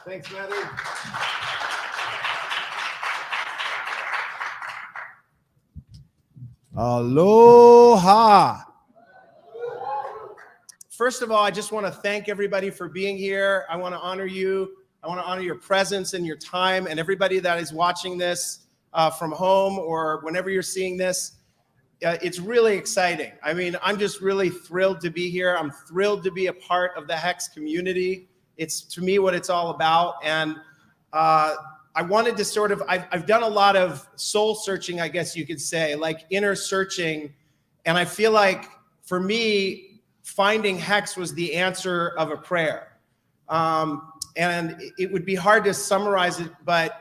Thanks, Matty. Aloha. First of all, I just want to thank everybody for being here. I want to honor you. I want to honor your presence and your time, and everybody that is watching this from home or whenever you're seeing this. It's really exciting. I mean, I'm just really thrilled to be here. I'm thrilled to be a part of the Hex community. It's, to me, what it's all about. And I wanted to sort of, I've done a lot of soul searching, I guess you could say, like inner searching. And I feel like, for me, finding Hex was the answer of a prayer. And it would be hard to summarize it, but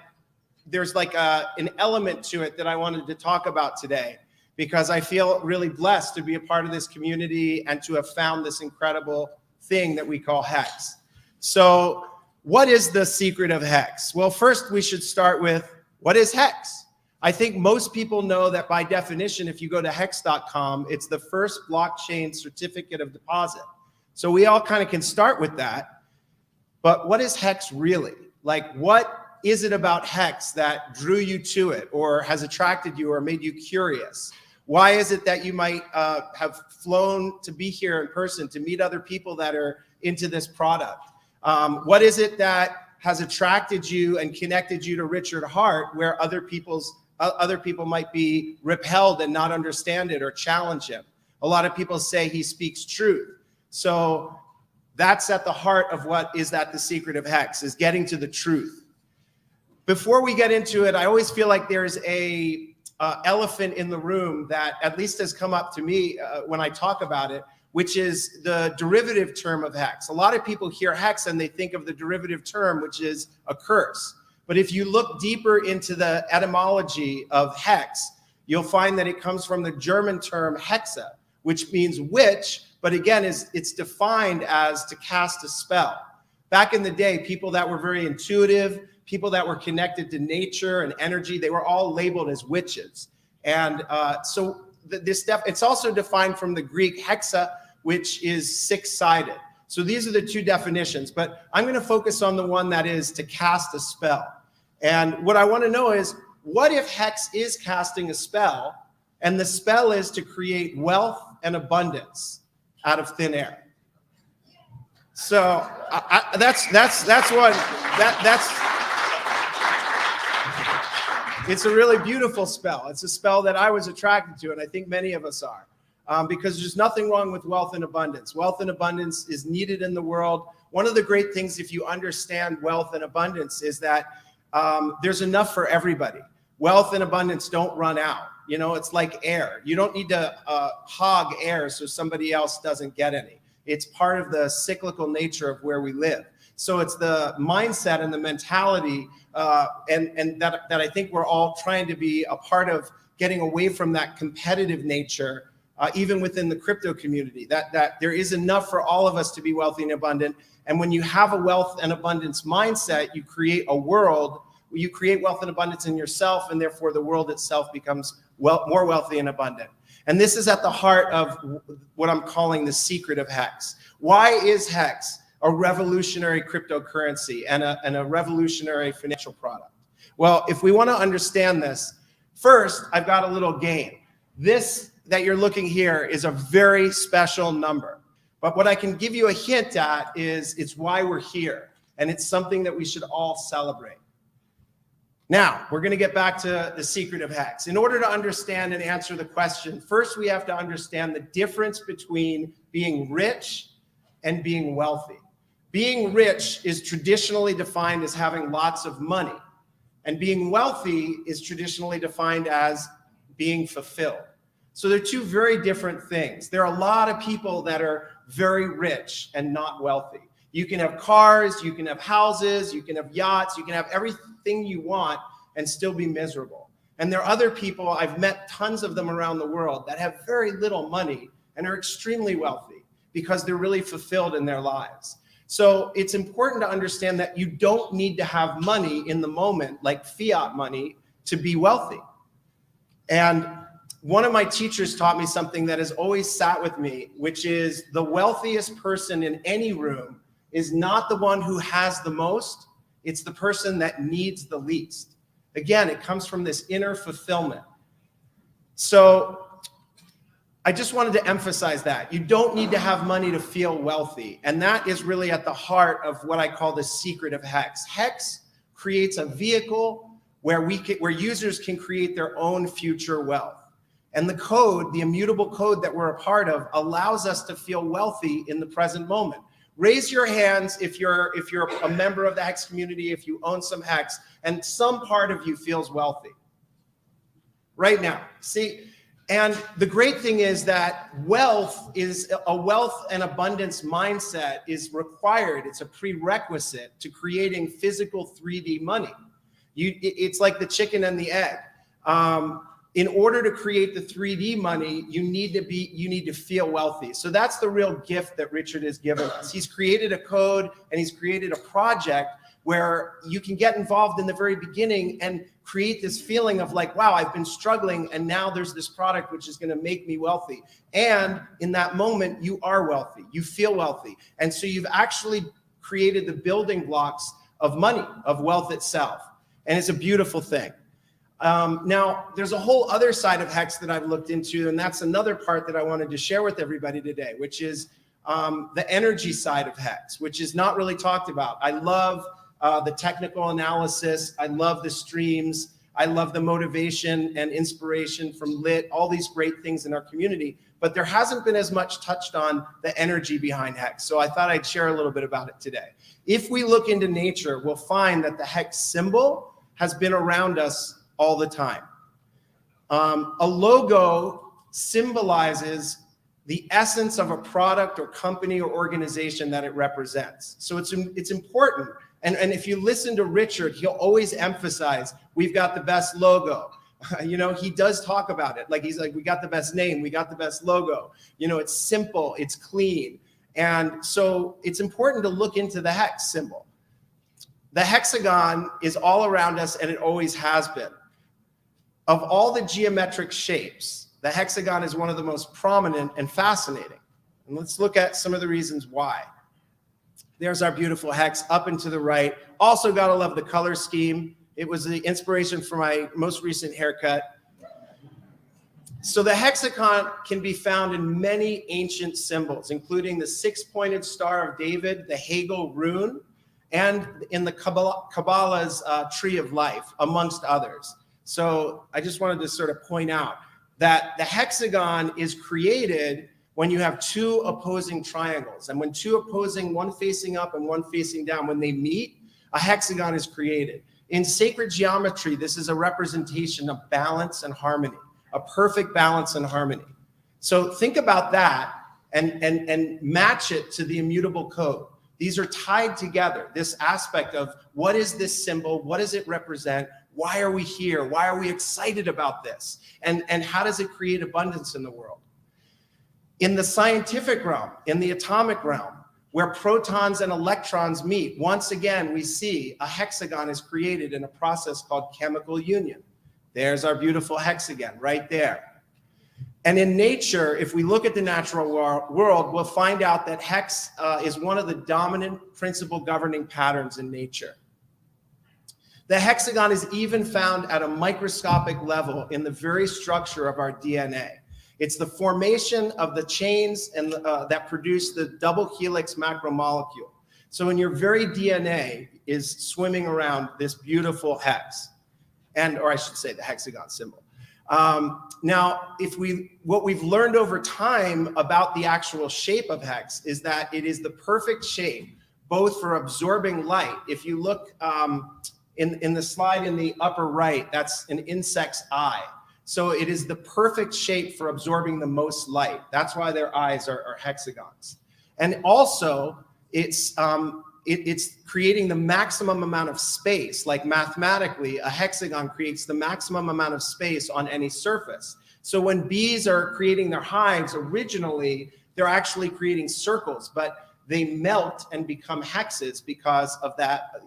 there's like an element to it that I wanted to talk about today, because I feel really blessed to be a part of this community and to have found this incredible thing that we call Hex. So what is the secret of Hex? Well, first we should start with, what is Hex? I think most people know that by definition, if you go to hex.com, it's the first blockchain certificate of deposit. So we all kind of can start with that. But what is Hex really? Like, what is it about Hex that drew you to it, or has attracted you, or made you curious? Why is it that you might have flown to be here in person to meet other people that are into this product? What is it that has attracted you and connected you to Richard Hart, where other people might be repelled and not understand it or challenge him? A lot of people say he speaks truth. So that's at the heart of what is that the secret of Hex, is getting to the truth. Before we get into it, I always feel like there's a elephant in the room that at least has come up to me when I talk about it, which is the derivative term of Hex. A lot of people hear Hex and they think of the derivative term, which is a curse. But if you look deeper into the etymology of Hex, you'll find that it comes from the German term Hexe, which means witch, but again, it's defined as to cast a spell. Back in the day, people that were very intuitive, people that were connected to nature and energy, they were all labeled as witches. And so it's also defined from the Greek hexa, which is six-sided. So these are the two definitions, but I'm going to focus on the one that is to cast a spell. And what I want to know is, what if Hex is casting a spell, and the spell is to create wealth and abundance out of thin air? So it's a really beautiful spell. It's a spell that I was attracted to, and I think many of us are, because there's nothing wrong with wealth and abundance. Wealth and abundance is needed in the world. One of the great things, if you understand wealth and abundance, is that there's enough for everybody. Wealth and abundance don't run out. You know, it's like air. You don't need to hog air so somebody else doesn't get any. It's part of the cyclical nature of where we live. So it's the mindset and the mentality and that I think we're all trying to be a part of, getting away from that competitive nature, even within the crypto community, that there is enough for all of us to be wealthy and abundant. And when you have a wealth and abundance mindset, you create a world where you create wealth and abundance in yourself, and therefore the world itself becomes more wealthy and abundant. And this is at the heart of what I'm calling the secret of Hex. Why is Hex a revolutionary cryptocurrency and a revolutionary financial product? Well, if we want to understand this, first, I've got a little game. This that you're looking here is a very special number. But what I can give you a hint at is it's why we're here. And it's something that we should all celebrate. Now, we're going to get back to the secret of Hex. In order to understand and answer the question, first we have to understand the difference between being rich and being wealthy. Being rich is traditionally defined as having lots of money, and being wealthy is traditionally defined as being fulfilled. So they're two very different things. There are a lot of people that are very rich and not wealthy. You can have cars, you can have houses, you can have yachts, you can have everything you want and still be miserable. And there are other people, I've met tons of them around the world, that have very little money and are extremely wealthy because they're really fulfilled in their lives. So it's important to understand that you don't need to have money in the moment, like fiat money, to be wealthy. And one of my teachers taught me something that has always sat with me, which is the wealthiest person in any room is not the one who has the most, It's the person that needs the least. Again, it comes from this inner fulfillment. So I just wanted to emphasize that. You don't need to have money to feel wealthy. And that is really at the heart of what I call the secret of Hex. Hex creates a vehicle where users can create their own future wealth. And the code, the immutable code that we're a part of, allows us to feel wealthy in the present moment. Raise your hands if you're a member of the Hex community, if you own some Hex, and some part of you feels wealthy right now. See, and the great thing is that wealth and abundance mindset is required. It's a prerequisite to creating physical 3D money. It's like the chicken and the egg. In order to create the 3D money, you need to feel wealthy. So that's the real gift that Richard has given us. He's created a code and he's created a project where you can get involved in the very beginning and create this feeling of like, wow, I've been struggling and now there's this product which is going to make me wealthy. And in that moment, you are wealthy, you feel wealthy. And so you've actually created the building blocks of money, of wealth itself. And it's a beautiful thing. Now, there's a whole other side of Hex that I've looked into, and that's another part that I wanted to share with everybody today, which is the energy side of Hex, which is not really talked about. I love the technical analysis. I love the streams. I love the motivation and inspiration from Lit, all these great things in our community, but there hasn't been as much touched on the energy behind Hex. So I thought I'd share a little bit about it today. If we look into nature, we'll find that the Hex symbol has been around us all the time. A logo symbolizes the essence of a product or company or organization that it represents. So it's important. And if you listen to Richard, he'll always emphasize, we've got the best logo. You know, he does talk about it. Like, he's like, we got the best name, we got the best logo. You know, it's simple, it's clean. And so it's important to look into the Hex symbol. The hexagon is all around us, and it always has been. Of all the geometric shapes, the hexagon is one of the most prominent and fascinating. And let's look at some of the reasons why. There's our beautiful Hex up and to the right. Also gotta love the color scheme. It was the inspiration for my most recent haircut. So the hexagon can be found in many ancient symbols, including the six-pointed Star of David, the Hegel rune, and in the Kabbalah's Tree of Life, amongst others. So I just wanted to sort of point out that the hexagon is created when you have two opposing triangles. And when two opposing, one facing up and one facing down, when they meet, a hexagon is created. In sacred geometry, this is a representation of balance and harmony, a perfect balance and harmony. So think about that and match it to the immutable code. These are tied together, this aspect of what is this symbol? What does it represent? Why are we here? Why are we excited about this? And how does it create abundance in the world? In the scientific realm, in the atomic realm, where protons and electrons meet, once again, we see a hexagon is created in a process called chemical union. There's our beautiful hexagon right there. And in nature, if we look at the natural world, we'll find out that Hex is one of the dominant principal governing patterns in nature. The hexagon is even found at a microscopic level in the very structure of our DNA. It's the formation of the chains and that produce the double helix macromolecule. So in your very DNA is swimming around this beautiful Hex, or I should say the hexagon symbol. Now, what we've learned over time about the actual shape of Hex is that it is the perfect shape, both for absorbing light. If you look in the slide in the upper right, that's an insect's eye. So it is the perfect shape for absorbing the most light. That's why their eyes are hexagons. And also, it's creating the maximum amount of space. Like mathematically, a hexagon creates the maximum amount of space on any surface. So when bees are creating their hives, originally, they're actually creating circles, but they melt and become hexes because of that,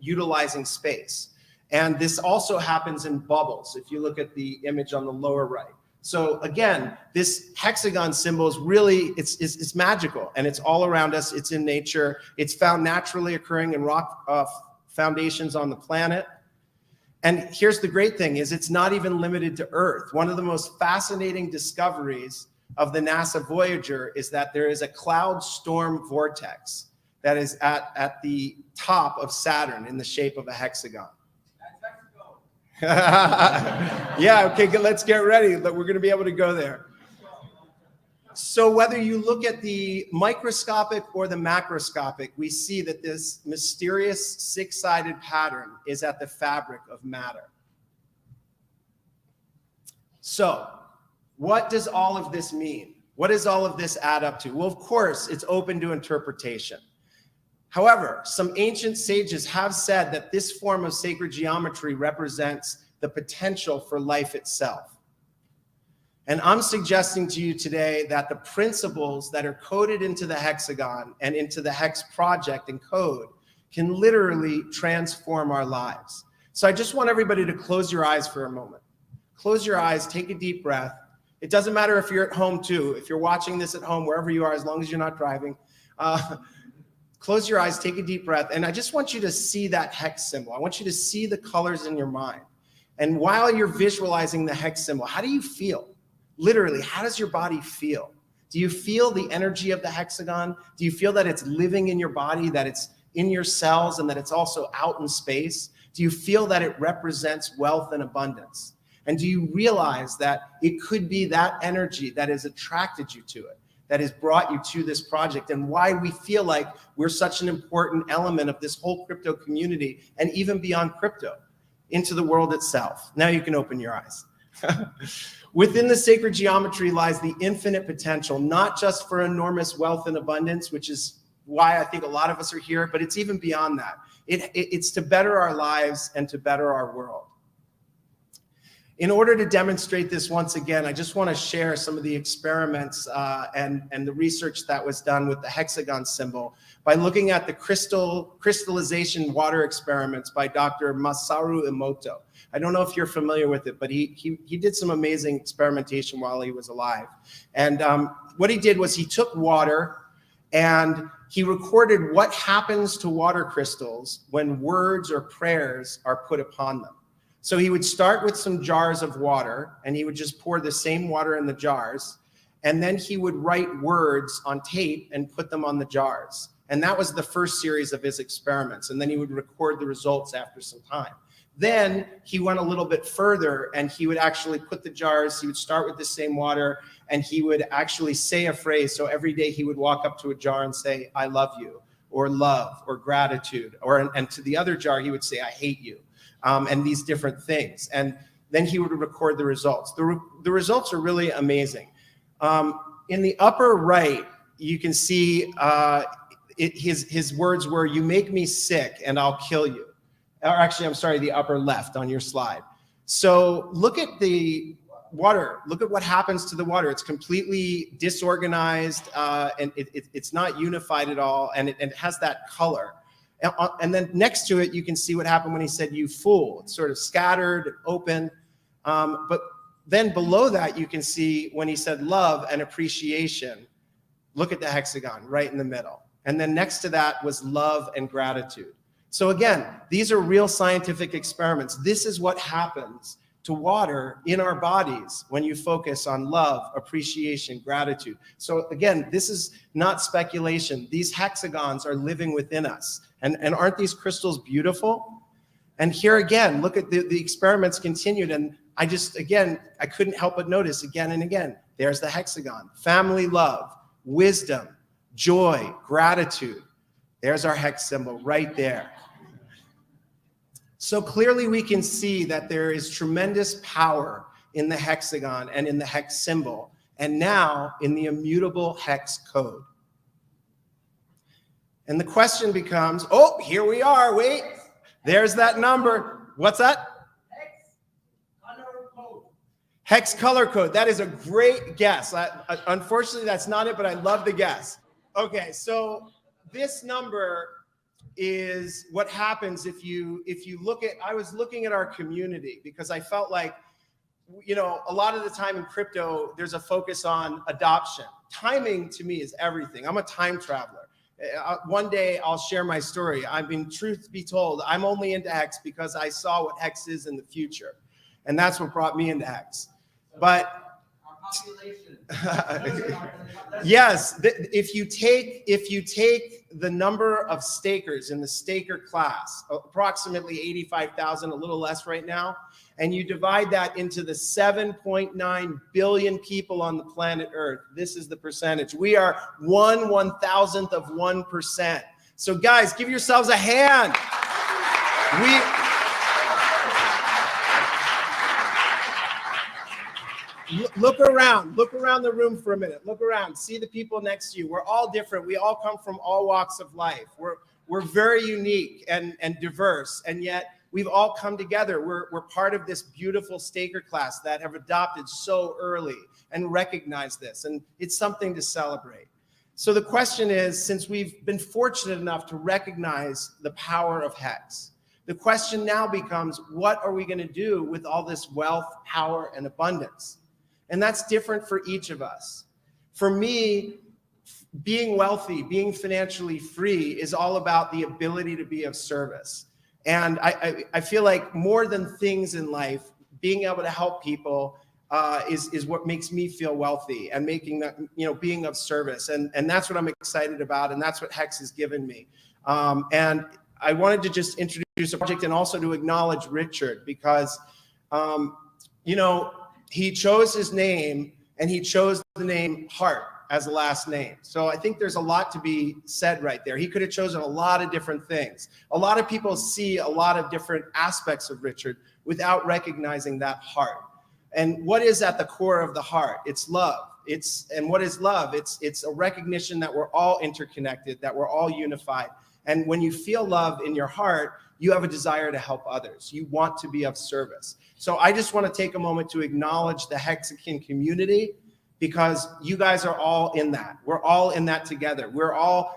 utilizing space. And this also happens in bubbles, if you look at the image on the lower right. So again, this hexagon symbol is really, it's magical, and it's all around us. It's in nature. It's found naturally occurring in rock foundations on the planet. And here's the great thing is it's not even limited to Earth. One of the most fascinating discoveries of the NASA Voyager is that there is a cloud storm vortex that is at the top of Saturn in the shape of a hexagon. Yeah, okay, good. Let's get ready. We're going to be able to go there. So whether you look at the microscopic or the macroscopic, we see that this mysterious six-sided pattern is at the fabric of matter. So what does all of this mean? What does all of this add up to? Well, of course, it's open to interpretation. However, some ancient sages have said that this form of sacred geometry represents the potential for life itself. And I'm suggesting to you today that the principles that are coded into the hexagon and into the Hex project and code can literally transform our lives. So I just want everybody to close your eyes for a moment. Close your eyes, take a deep breath. It doesn't matter if you're at home too. If you're watching this at home, wherever you are, as long as you're not driving, close your eyes, take a deep breath. And I just want you to see that hex symbol. I want you to see the colors in your mind. And while you're visualizing the hex symbol, how do you feel? Literally, how does your body feel? Do you feel the energy of the hexagon? Do you feel that it's living in your body, that it's in your cells, and that it's also out in space? Do you feel that it represents wealth and abundance? And do you realize that it could be that energy that has attracted you to it, that has brought you to this project, and why we feel like we're such an important element of this whole crypto community and even beyond crypto into the world itself? Now you can open your eyes. Within the sacred geometry lies the infinite potential, not just for enormous wealth and abundance, which is why I think a lot of us are here, but it's even beyond that. It's to better our lives and to better our world. In order to demonstrate this once again, I just want to share some of the experiments and the research that was done with the hexagon symbol by looking at the crystallization water experiments by Dr. Masaru Emoto. I don't know if you're familiar with it, but he did some amazing experimentation while he was alive. And what he did was he took water and he recorded what happens to water crystals when words or prayers are put upon them. So he would start with some jars of water and he would just pour the same water in the jars. And then he would write words on tape and put them on the jars. And that was the first series of his experiments. And then he would record the results after some time. Then he went a little bit further and he would actually put the jars, he would start with the same water and he would actually say a phrase. So every day he would walk up to a jar and say, I love you, or love, or gratitude, and to the other jar, he would say, I hate you, and these different things. And then he would record the results. The results are really amazing. In the upper right, you can see his words were, you make me sick and I'll kill you. Or actually, I'm sorry, the upper left on your slide. So look at the water. Look at what happens to the water. It's completely disorganized and it's not unified at all. And it has that color. And then next to it, you can see what happened when he said, you fool. It's sort of scattered, open. But then below that, you can see when he said love and appreciation. Look at the hexagon right in the middle. And then next to that was love and gratitude. So again, these are real scientific experiments. This is what happens to water in our bodies when you focus on love, appreciation, gratitude. So again, this is not speculation. These hexagons are living within us. And aren't these crystals beautiful? And here again, look at the experiments continued. And I couldn't help but notice again and again, there's the hexagon, family love, wisdom, joy, gratitude. There's our hex symbol right there. So clearly we can see that there is tremendous power in the hexagon and in the hex symbol, and now in the immutable hex code. And the question becomes, oh, here we are, wait, there's that number. What's that? Hex color code. Hex color code, that is a great guess. Unfortunately, that's not it, but I love the guess. Okay, so this number is what happens if you look at, I was looking at our community because I felt like, you know, a lot of the time in crypto, there's a focus on adoption. Timing to me is everything. I'm a time traveler. One day I'll share my story. I mean, truth be told, I'm only into Hex because I saw what Hex is in the future. And that's what brought me into Hex. But yes, if you take the number of stakers in the staker class, approximately 85,000, a little less right now, and you divide that into the 7.9 billion people on the planet Earth, this is the percentage. We are 1/1000th of 1%. So guys, give yourselves a hand. Look around the room for a minute. Look around, see the people next to you. We're all different. We all come from all walks of life. We're very unique and diverse, and yet we've all come together. We're part of this beautiful staker class that have adopted so early and recognized this, and it's something to celebrate. So the question is, since we've been fortunate enough to recognize the power of Hex, the question now becomes, what are we going to do with all this wealth, power, and abundance? And that's different for each of us. For me, being wealthy, being financially free is all about the ability to be of service. And I feel like more than things in life, being able to help people is what makes me feel wealthy, and making that, being of service. And that's what I'm excited about. And that's what Hex has given me. And I wanted to just introduce a project and also to acknowledge Richard, because, he chose his name, and he chose the name Hart as a last name. So I think there's a lot to be said right there. He could have chosen a lot of different things. A lot of people see a lot of different aspects of Richard without recognizing that heart. And what is at the core of the heart? It's love. And what is love? It's a recognition that we're all interconnected, that we're all unified. And when you feel love in your heart, you have a desire to help others. You want to be of service. So I just want to take a moment to acknowledge the Hexican community, because you guys are all in that. We're all in that together.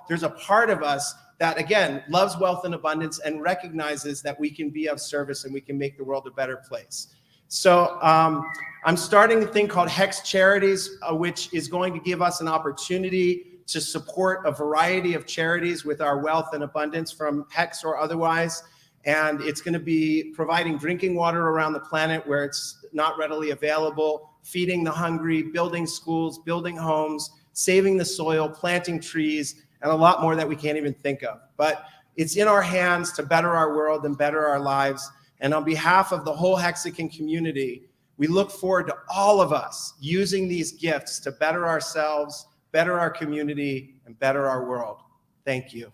There's a part of us that, again, loves wealth and abundance and recognizes that we can be of service and we can make the world a better place. So I'm starting a thing called Hex Charities, which is going to give us an opportunity to support a variety of charities with our wealth and abundance from Hex or otherwise. And it's going to be providing drinking water around the planet where it's not readily available, feeding the hungry, building schools, building homes, saving the soil, planting trees, and a lot more that we can't even think of. But it's in our hands to better our world and better our lives. And on behalf of the whole Hexican community, we look forward to all of us using these gifts to better ourselves, better our community, and better our world. Thank you.